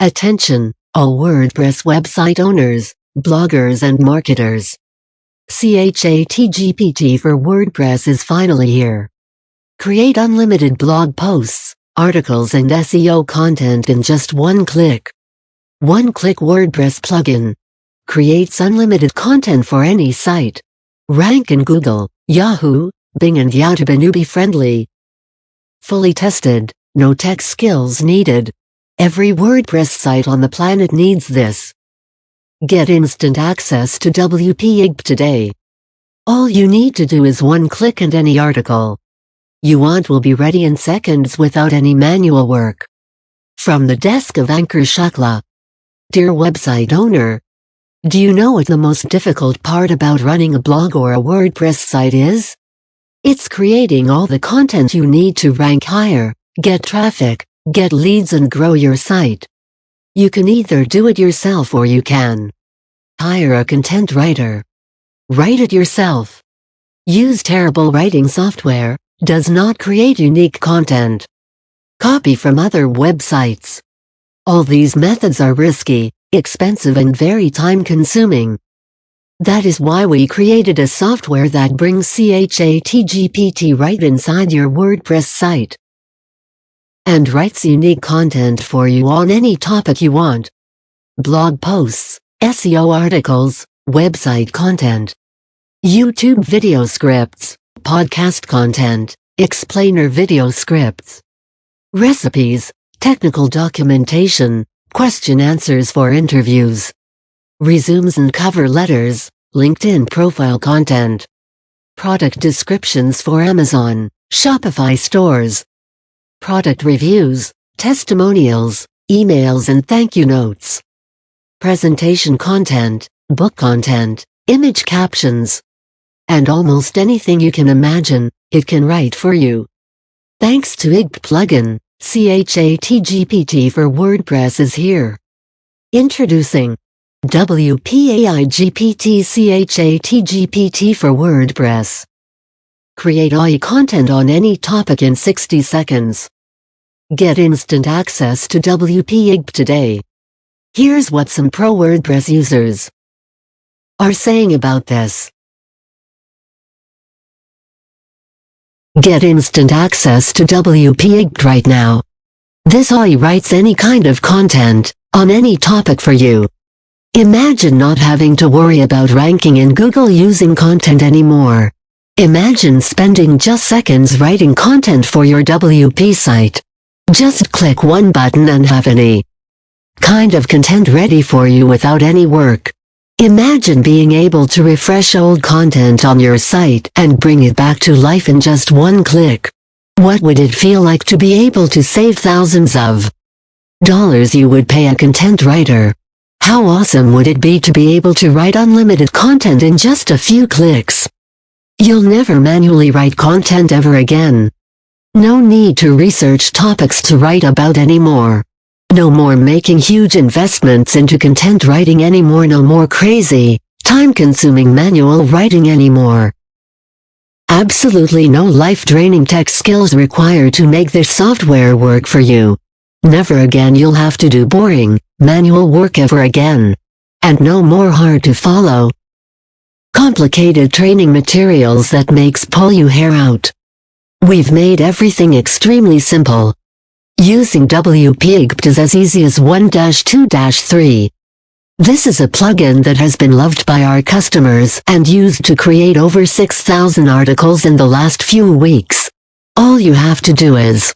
Attention, all WordPress website owners, bloggers and marketers. ChatGPT for WordPress is finally here. Create unlimited blog posts, articles and SEO content in just one click. One-click WordPress plugin. Creates unlimited content for any site. Rank in Google, Yahoo, Bing and YouTube newbie friendly. Fully tested, no tech skills needed. Every WordPress site on the planet needs this. Get instant access to AiGPT today. All you need to do is one click and any article you want will be ready in seconds without any manual work. From the desk of Anchor Shakla. Dear website owner, do you know what the most difficult part about running a blog or a WordPress site is? It's creating all the content you need to rank higher, get traffic, get leads and grow your site. You can either do it yourself or you can hire a content writer. Write it yourself. Use terrible writing software, does not create unique content. Copy from other websites. All these methods are risky, expensive and very time-consuming. That is why we created a software that brings ChatGPT right inside your WordPress site and writes unique content for you on any topic you want. Blog posts, SEO articles, website content, YouTube video scripts, podcast content, explainer video scripts, recipes, technical documentation, question answers for interviews, resumes and cover letters, LinkedIn profile content, product descriptions for Amazon, Shopify stores, product reviews, testimonials, emails and thank you notes, presentation content, book content, image captions, and almost anything you can imagine, it can write for you. Thanks to AiGPT plugin, ChatGPT for WordPress is here. Introducing AiGPT ChatGPT for WordPress. Create AI content on any topic in 60 seconds. Get instant access to AiGPT today. Here's what some pro WordPress users are saying about this. Get instant access to AiGPT right now. This AI writes any kind of content, on any topic for you. Imagine not having to worry about ranking in Google using content anymore. Imagine spending just seconds writing content for your WP site. Just click one button and have any kind of content ready for you without any work. Imagine being able to refresh old content on your site and bring it back to life in just one click. What would it feel like to be able to save thousands of dollars you would pay a content writer? How awesome would it be to be able to write unlimited content in just a few clicks? You'll never manually write content ever again. No need to research topics to write about anymore. No more making huge investments into content writing anymore. No more crazy, time-consuming manual writing anymore. Absolutely no life-draining tech skills required to make this software work for you. Never again you'll have to do boring, manual work ever again. And no more hard-to-follow, complicated training materials that makes pull you hair out. We've made everything extremely simple. Using AiGPT is as easy as 1-2-3. This is a plugin that has been loved by our customers and used to create over 6,000 articles in the last few weeks. All you have to do is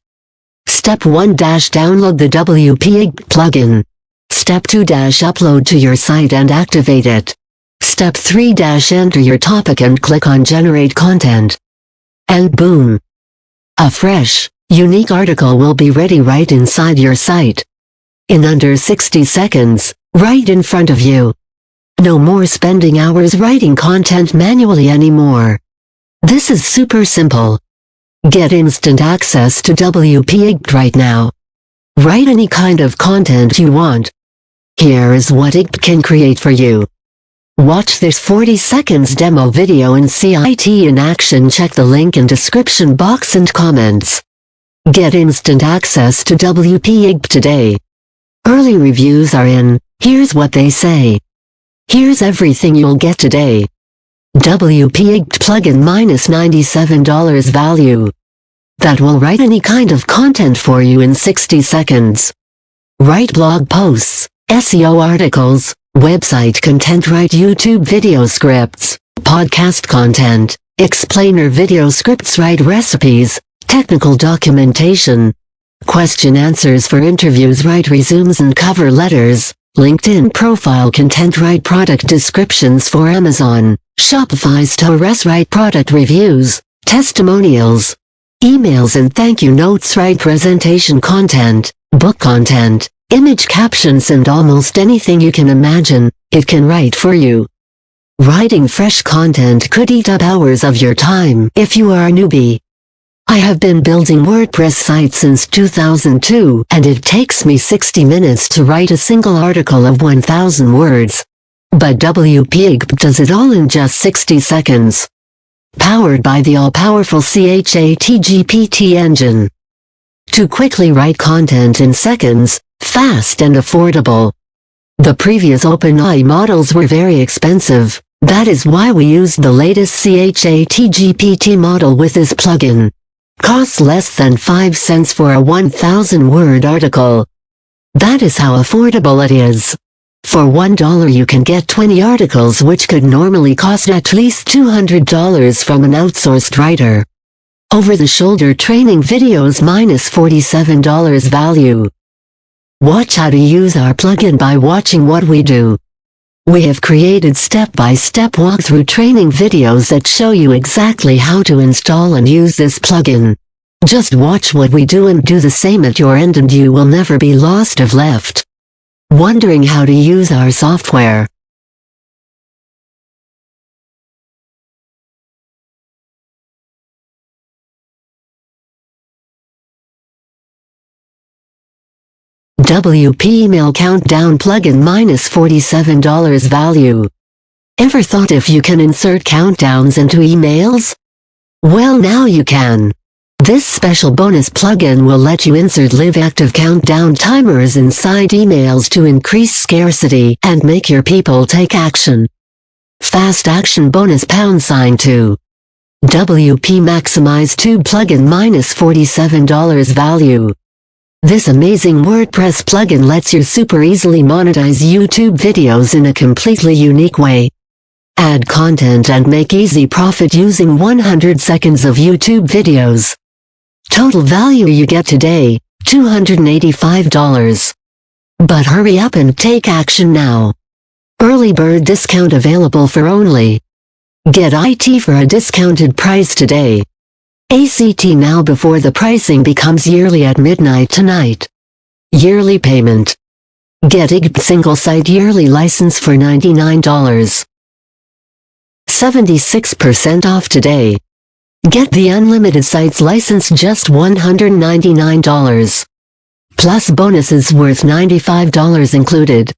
Step 1 - download the AiGPT plugin. Step 2 - upload to your site and activate it. Step 3 - enter your topic and click on Generate Content. And boom! A fresh, unique article will be ready right inside your site. In under 60 seconds, right in front of you. No more spending hours writing content manually anymore. This is super simple. Get instant access to AiGPT right now. Write any kind of content you want. Here is what AiGPT can create for you. Watch this 40 seconds demo video and see it in action. Check the link in description box and comments. Get instant access to AiGPT today. Early reviews are in. Here's what they say. Here's everything you'll get today. AiGPT plugin minus $97 value. That will write any kind of content for you in 60 seconds. Write blog posts, SEO articles, website content, write YouTube video scripts, podcast content, explainer video scripts, write recipes, technical documentation, question answers for interviews, write resumes and cover letters, LinkedIn profile content, write product descriptions for Amazon, Shopify stores, write product reviews, testimonials, emails and thank you notes, write presentation content, book content, image captions and almost anything you can imagine, it can write for you. Writing fresh content could eat up hours of your time if you are a newbie. I have been building WordPress sites since 2002, and it takes me 60 minutes to write a single article of 1,000 words. But AiGPT does it all in just 60 seconds. Powered by the all-powerful ChatGPT engine. To quickly write content in seconds, fast and affordable. The previous OpenAI models were very expensive. That is why we used the latest ChatGPT model with this plugin. Costs less than 5 cents for a 1,000-word article. That is how affordable it is. For $1 you can get 20 articles which could normally cost at least $200 from an outsourced writer. Over-the-shoulder training videos minus $47 value. Watch how to use our plugin by watching what we do. We have created step-by-step walkthrough training videos that show you exactly how to install and use this plugin. Just watch what we do and do the same at your end and you will never be lost or left. Wondering how to use our software? WP Email Countdown plugin minus $47 value. Ever thought if you can insert countdowns into emails? Well, now you can. This special bonus plugin will let you insert live active countdown timers inside emails to increase scarcity and make your people take action. Fast action bonus #2. WP Maximize 2 plugin minus $47 value. This amazing WordPress plugin lets you super easily monetize YouTube videos in a completely unique way. Add content and make easy profit using 100 seconds of YouTube videos. Total value you get today, $285. But hurry up and take action now. Early bird discount available for only. Get IT for a discounted price today. ACT now before the pricing becomes yearly at midnight tonight. Yearly payment. Get AiGPT single site yearly license for $99. 76% off today. Get the unlimited sites license just $199. Plus bonuses worth $95 included.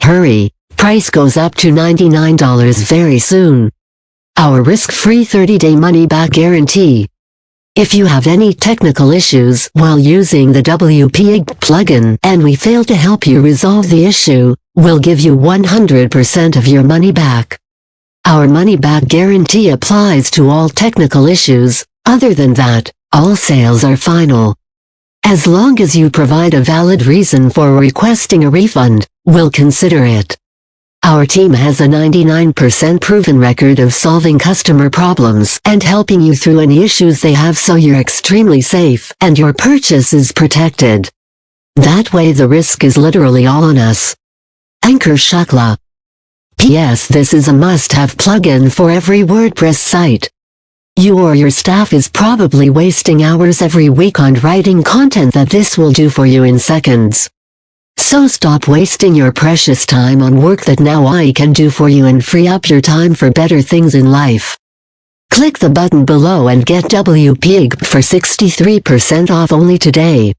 Hurry, price goes up to $99 very soon. Our risk-free 30-day money-back guarantee. If you have any technical issues while using the WP plugin and we fail to help you resolve the issue, we'll give you 100% of your money back. Our money-back guarantee applies to all technical issues. Other than that, all sales are final. As long as you provide a valid reason for requesting a refund, we'll consider it. Our team has a 99% proven record of solving customer problems and helping you through any issues they have, so you're extremely safe and your purchase is protected. That way the risk is literally all on us. Anchor Shakla. P.S. This is a must-have plugin for every WordPress site. You or your staff is probably wasting hours every week on writing content that this will do for you in seconds. So stop wasting your precious time on work that now AI can do for you and free up your time for better things in life. Click the button below and get WP for 63% off only today.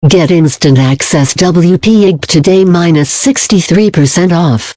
Get instant access WP today minus 63% off.